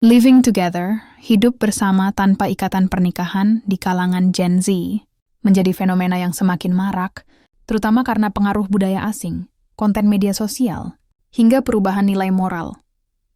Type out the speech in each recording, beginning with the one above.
Living together, hidup bersama tanpa ikatan pernikahan di kalangan Gen Z, menjadi fenomena yang semakin marak, terutama karena pengaruh budaya asing, konten media sosial, hingga perubahan nilai moral.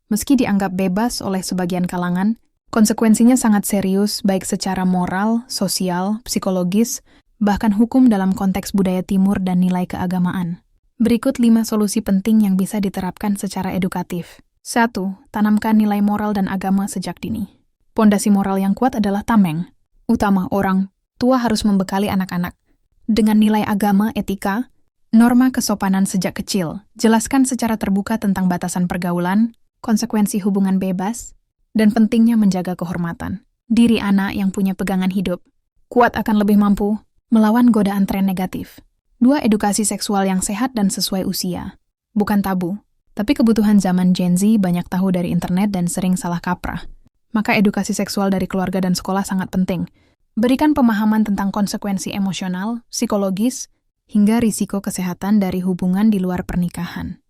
Meski dianggap bebas oleh sebagian kalangan, konsekuensinya sangat serius baik secara moral, sosial, psikologis, bahkan hukum dalam konteks budaya timur dan nilai keagamaan. Berikut 5 solusi penting yang bisa diterapkan secara edukatif. 1. Tanamkan nilai moral dan agama sejak dini. Pondasi moral yang kuat adalah tameng. Utama orang tua harus membekali anak-anak dengan nilai agama, etika, norma kesopanan sejak kecil. Jelaskan secara terbuka tentang batasan pergaulan, konsekuensi hubungan bebas, dan pentingnya menjaga kehormatan diri anak yang punya pegangan hidup. Kuat akan lebih mampu melawan godaan tren negatif. 2. Edukasi seksual yang sehat dan sesuai usia. Bukan tabu, tapi kebutuhan zaman Gen Z banyak tahu dari internet dan sering salah kaprah. Maka edukasi seksual dari keluarga dan sekolah sangat penting. Berikan pemahaman tentang konsekuensi emosional, psikologis, hingga risiko kesehatan dari hubungan di luar pernikahan.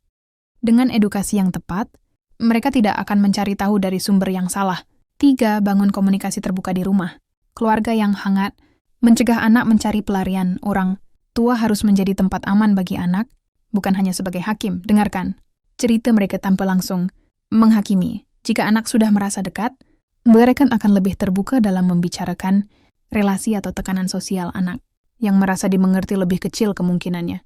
Dengan edukasi yang tepat, mereka tidak akan mencari tahu dari sumber yang salah. 3. Bangun komunikasi terbuka di rumah. Keluarga yang hangat, mencegah anak mencari pelarian. Orang tua harus menjadi tempat aman bagi anak, bukan hanya sebagai hakim. Dengarkan cerita mereka tanpa langsung menghakimi. Jika anak sudah merasa dekat, mereka akan lebih terbuka dalam membicarakan relasi atau tekanan sosial anak yang merasa dimengerti lebih kecil kemungkinannya.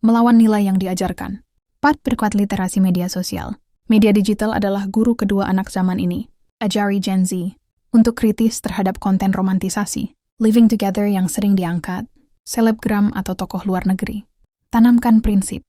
Melawan nilai yang diajarkan. 4. Perkuat literasi media sosial. Media digital adalah guru kedua anak zaman ini. Ajari Gen Z untuk kritis terhadap konten romantisasi, living together yang sering diangkat, selebgram atau tokoh luar negeri. Tanamkan prinsip.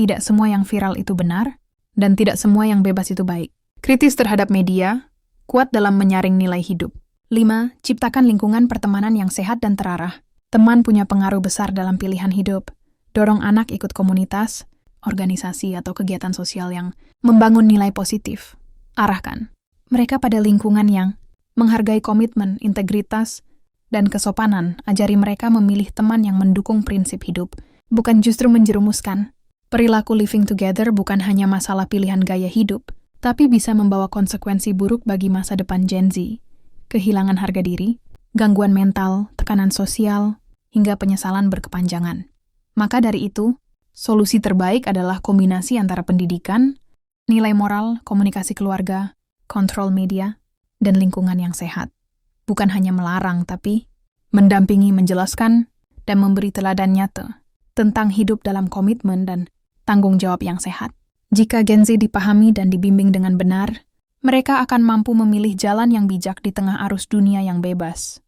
Tidak semua yang viral itu benar, dan tidak semua yang bebas itu baik. Kritis terhadap media, kuat dalam menyaring nilai hidup. 5. Ciptakan lingkungan pertemanan yang sehat dan terarah. Teman punya pengaruh besar dalam pilihan hidup. Dorong anak ikut komunitas, organisasi atau kegiatan sosial yang membangun nilai positif. Arahkan mereka pada lingkungan yang menghargai komitmen, integritas, dan kesopanan. Ajari mereka memilih teman yang mendukung prinsip hidup, bukan justru menjerumuskan. Perilaku living together bukan hanya masalah pilihan gaya hidup, tapi bisa membawa konsekuensi buruk bagi masa depan Gen Z. Kehilangan harga diri, gangguan mental, tekanan sosial, hingga penyesalan berkepanjangan. Maka dari itu, solusi terbaik adalah kombinasi antara pendidikan, nilai moral, komunikasi keluarga, kontrol media, dan lingkungan yang sehat. Bukan hanya melarang, tapi mendampingi, menjelaskan, dan memberi teladan nyata tentang hidup dalam komitmen dan tanggung jawab yang sehat. Jika Gen Z dipahami dan dibimbing dengan benar, mereka akan mampu memilih jalan yang bijak di tengah arus dunia yang bebas.